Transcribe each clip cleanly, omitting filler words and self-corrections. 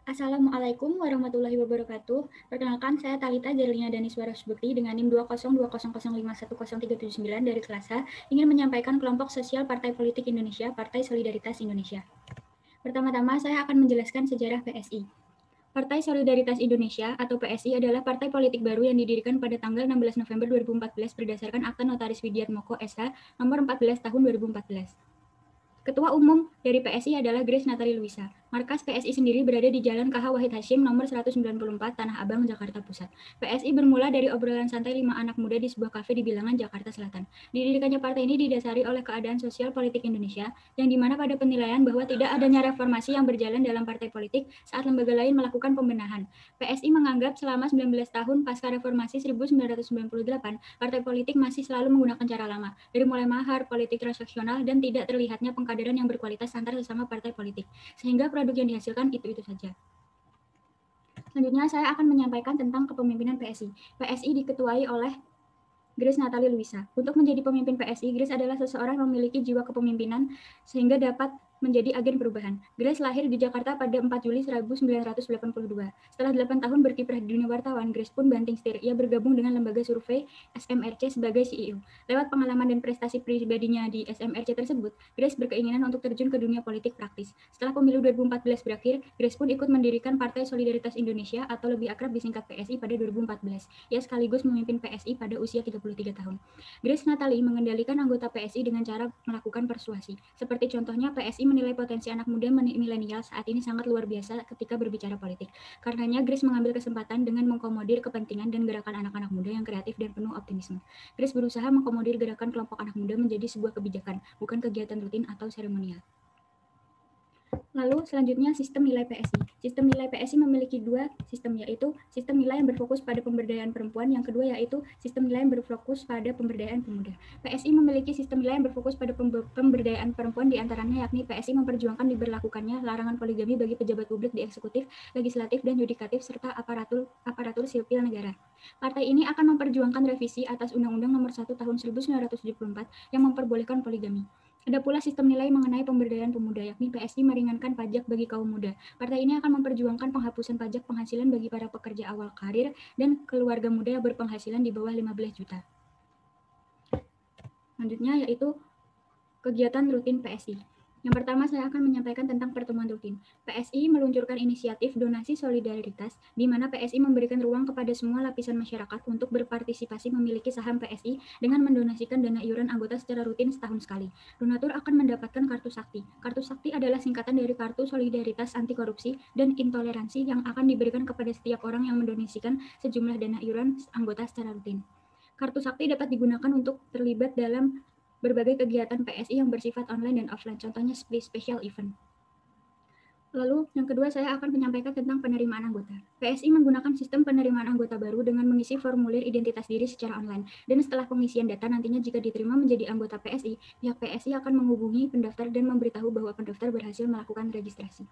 Assalamualaikum warahmatullahi wabarakatuh. Perkenalkan, saya Talita Jarlina Daniswara Subekti dengan NIM 20005103799 dari kelas A, ingin menyampaikan kelompok sosial Partai Politik Indonesia, Partai Solidaritas Indonesia. Pertama-tama, saya akan menjelaskan sejarah PSI. Partai Solidaritas Indonesia atau PSI adalah partai politik baru yang didirikan pada tanggal 16 November 2014 berdasarkan Akta Notaris Widiatmoko SH nomor 14 tahun 2014. Ketua Umum dari PSI adalah Grace Natali Luisa. Markas PSI sendiri berada di Jalan KH Wahid Hashim nomor 194 Tanah Abang, Jakarta Pusat. PSI bermula dari obrolan santai 5 anak muda di sebuah kafe di Bilangan, Jakarta Selatan. Didirikannya partai ini didasari oleh keadaan sosial politik Indonesia, yang dimana pada penilaian bahwa tidak adanya reformasi yang berjalan dalam partai politik saat lembaga lain melakukan pembenahan. PSI menganggap selama 19 tahun pasca reformasi 1998, partai politik masih selalu menggunakan cara lama, dari mulai mahar, politik transaksional, dan tidak terlihatnya pengkaderan yang berkualitas antar sesama partai politik, sehingga produk yang dihasilkan itu-itu saja. Selanjutnya saya akan menyampaikan tentang kepemimpinan PSI. PSI diketuai oleh Grace Natali Luisa. Untuk menjadi pemimpin PSI, Grace adalah seseorang yang memiliki jiwa kepemimpinan sehingga dapat menjadi agen perubahan. Grace lahir di Jakarta pada 4 Juli 1982. Setelah 8 tahun berkiprah di dunia wartawan, Grace pun banting setir. Ia bergabung dengan lembaga survei SMRC sebagai CEO. Lewat pengalaman dan prestasi pribadinya di SMRC tersebut, Grace berkeinginan untuk terjun ke dunia politik praktis. Setelah pemilu 2014 berakhir, Grace pun ikut mendirikan Partai Solidaritas Indonesia atau lebih akrab disingkat PSI pada 2014. Ia sekaligus memimpin PSI pada usia 33 tahun. Grace Natali mengendalikan anggota PSI dengan cara melakukan persuasi. Seperti contohnya, PSI menilai potensi anak muda milenial saat ini sangat luar biasa ketika berbicara politik. Karenanya, Grace mengambil kesempatan dengan mengkomodir kepentingan dan gerakan anak-anak muda yang kreatif dan penuh optimisme. Grace berusaha mengkomodir gerakan kelompok anak muda menjadi sebuah kebijakan, bukan kegiatan rutin atau seremonial. Lalu selanjutnya sistem nilai PSI. Sistem nilai PSI memiliki dua sistem, yaitu sistem nilai yang berfokus pada pemberdayaan perempuan, yang kedua yaitu sistem nilai yang berfokus pada pemberdayaan pemuda. PSI memiliki sistem nilai yang berfokus pada pemberdayaan perempuan, diantaranya yakni PSI memperjuangkan diberlakukannya larangan poligami bagi pejabat publik di eksekutif, legislatif, dan yudikatif, serta aparatur sipil negara. Partai ini akan memperjuangkan revisi atas Undang-Undang Nomor 1 Tahun 1974 yang memperbolehkan poligami. Ada pula sistem nilai mengenai pemberdayaan pemuda, yakni PSI meringankan pajak bagi kaum muda. Partai ini akan memperjuangkan penghapusan pajak penghasilan bagi para pekerja awal karir dan keluarga muda yang berpenghasilan di bawah 15 juta. Selanjutnya yaitu kegiatan rutin PSI. Yang pertama, saya akan menyampaikan tentang pertemuan rutin. PSI meluncurkan inisiatif donasi solidaritas, di mana PSI memberikan ruang kepada semua lapisan masyarakat untuk berpartisipasi memiliki saham PSI dengan mendonasikan dana iuran anggota secara rutin setahun sekali. Donatur akan mendapatkan kartu sakti. Kartu sakti adalah singkatan dari kartu solidaritas anti korupsi dan intoleransi yang akan diberikan kepada setiap orang yang mendonasikan sejumlah dana iuran anggota secara rutin. Kartu sakti dapat digunakan untuk terlibat dalam berbagai kegiatan PSI yang bersifat online dan offline, contohnya special event. Lalu yang kedua, saya akan menyampaikan tentang penerimaan anggota. PSI menggunakan sistem penerimaan anggota baru dengan mengisi formulir identitas diri secara online. Dan setelah pengisian data, nantinya jika diterima menjadi anggota PSI, pihak PSI akan menghubungi pendaftar dan memberitahu bahwa pendaftar berhasil melakukan registrasi.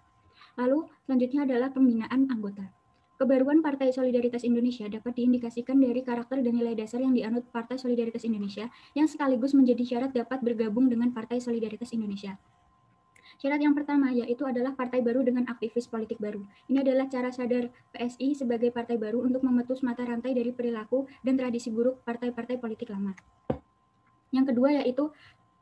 Lalu selanjutnya adalah pembinaan anggota. Kebaruan Partai Solidaritas Indonesia dapat diindikasikan dari karakter dan nilai dasar yang dianut Partai Solidaritas Indonesia, yang sekaligus menjadi syarat dapat bergabung dengan Partai Solidaritas Indonesia. Syarat yang pertama yaitu adalah partai baru dengan aktivis politik baru. Ini adalah cara sadar PSI sebagai partai baru untuk memutus mata rantai dari perilaku dan tradisi buruk partai-partai politik lama. Yang kedua yaitu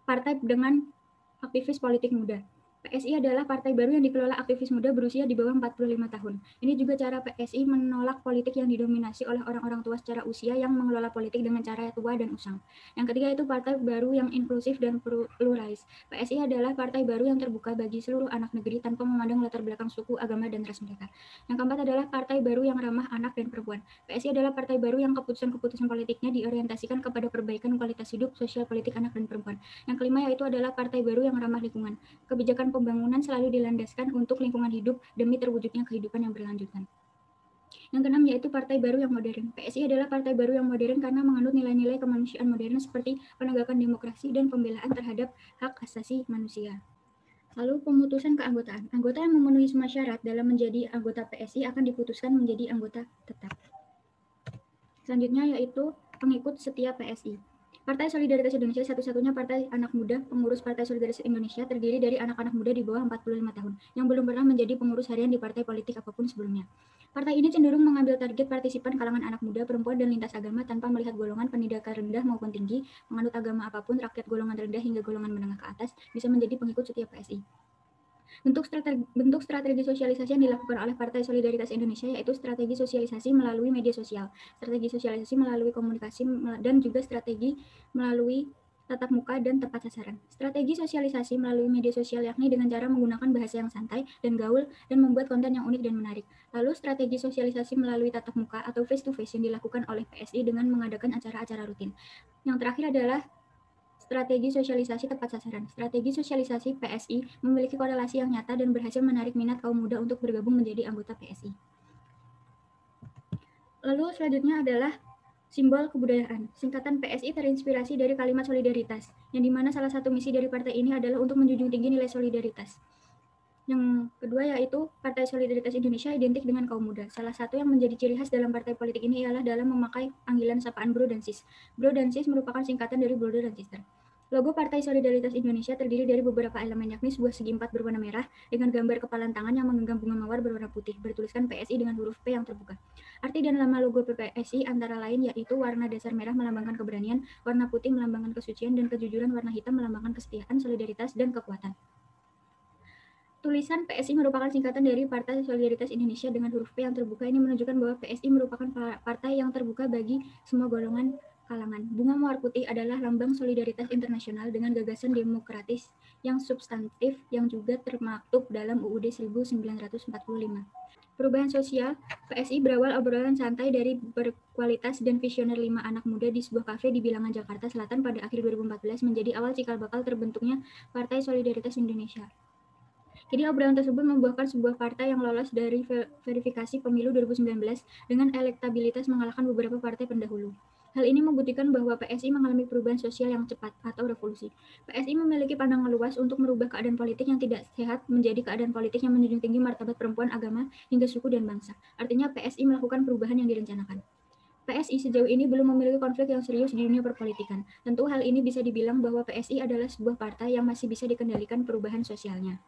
partai dengan aktivis politik muda. PSI adalah partai baru yang dikelola aktivis muda berusia di bawah 45 tahun. Ini juga cara PSI menolak politik yang didominasi oleh orang-orang tua secara usia yang mengelola politik dengan cara tua dan usang. Yang ketiga itu partai baru yang inklusif dan pluralis. PSI adalah partai baru yang terbuka bagi seluruh anak negeri tanpa memandang latar belakang suku, agama, dan ras mereka. Yang keempat adalah partai baru yang ramah anak dan perempuan. PSI adalah partai baru yang keputusan-keputusan politiknya diorientasikan kepada perbaikan kualitas hidup, sosial politik anak dan perempuan. Yang kelima yaitu adalah partai baru yang ramah lingkungan. Kebijakan pembangunan selalu dilandaskan untuk lingkungan hidup demi terwujudnya kehidupan yang berlanjutan. Yang keenam yaitu partai baru yang modern. PSI adalah partai baru yang modern karena menganut nilai-nilai kemanusiaan modern seperti penegakan demokrasi dan pembelaan terhadap hak asasi manusia. Lalu pemutusan keanggotaan. Anggota yang memenuhi semua syarat dalam menjadi anggota PSI akan diputuskan menjadi anggota tetap. Selanjutnya yaitu pengikut setia PSI. Partai Solidaritas Indonesia satu-satunya partai anak muda pengurus Partai Solidaritas Indonesia terdiri dari anak-anak muda di bawah 45 tahun yang belum pernah menjadi pengurus harian di partai politik apapun sebelumnya. Partai ini cenderung mengambil target partisipan kalangan anak muda, perempuan, dan lintas agama tanpa melihat golongan pendidikan rendah maupun tinggi, menganut agama apapun, rakyat golongan rendah hingga golongan menengah ke atas bisa menjadi pengikut setiap PSI. Bentuk strategi sosialisasi yang dilakukan oleh Partai Solidaritas Indonesia yaitu strategi sosialisasi melalui media sosial, strategi sosialisasi melalui komunikasi, dan juga strategi melalui tatap muka dan tepat sasaran. Strategi sosialisasi melalui media sosial yakni dengan cara menggunakan bahasa yang santai dan gaul dan membuat konten yang unik dan menarik. Lalu strategi sosialisasi melalui tatap muka atau face to face yang dilakukan oleh PSI dengan mengadakan acara-acara rutin. Yang terakhir adalah strategi sosialisasi tepat sasaran. Strategi sosialisasi PSI memiliki korelasi yang nyata dan berhasil menarik minat kaum muda untuk bergabung menjadi anggota PSI. Lalu selanjutnya adalah simbol kebudayaan. Singkatan PSI terinspirasi dari kalimat solidaritas, yang dimana salah satu misi dari partai ini adalah untuk menjunjung tinggi nilai solidaritas. Yang kedua yaitu Partai Solidaritas Indonesia identik dengan kaum muda. Salah satu yang menjadi ciri khas dalam partai politik ini ialah dalam memakai panggilan sapaan Bro dan Sis. Bro dan Sis merupakan singkatan dari Brother dan Sister. Logo Partai Solidaritas Indonesia terdiri dari beberapa elemen yakni sebuah segi empat berwarna merah dengan gambar kepalan tangan yang menggenggam bunga mawar berwarna putih, bertuliskan PSI dengan huruf P yang terbuka. Arti dan nama logo PSI antara lain yaitu warna dasar merah melambangkan keberanian, warna putih melambangkan kesucian, dan kejujuran warna hitam melambangkan kesetiaan, solidaritas, dan kekuatan. Tulisan PSI merupakan singkatan dari Partai Solidaritas Indonesia dengan huruf P yang terbuka. Ini menunjukkan bahwa PSI merupakan partai yang terbuka bagi semua golongan kalangan. Bunga mawar putih adalah lambang solidaritas internasional dengan gagasan demokratis yang substantif yang juga termaktub dalam UUD 1945. Perubahan sosial, PSI berawal obrolan santai dari berkualitas dan visioner 5 anak muda di sebuah kafe di Bilangan, Jakarta Selatan pada akhir 2014 menjadi awal cikal bakal terbentuknya Partai Solidaritas Indonesia. Jadi obrolan tersebut membuahkan sebuah partai yang lolos dari verifikasi pemilu 2019 dengan elektabilitas mengalahkan beberapa partai pendahulu. Hal ini membuktikan bahwa PSI mengalami perubahan sosial yang cepat atau revolusi. PSI memiliki pandangan luas untuk merubah keadaan politik yang tidak sehat menjadi keadaan politik yang menjunjung tinggi martabat perempuan, agama, hingga suku dan bangsa. Artinya PSI melakukan perubahan yang direncanakan. PSI sejauh ini belum memiliki konflik yang serius di dunia perpolitikan. Tentu hal ini bisa dibilang bahwa PSI adalah sebuah partai yang masih bisa dikendalikan perubahan sosialnya.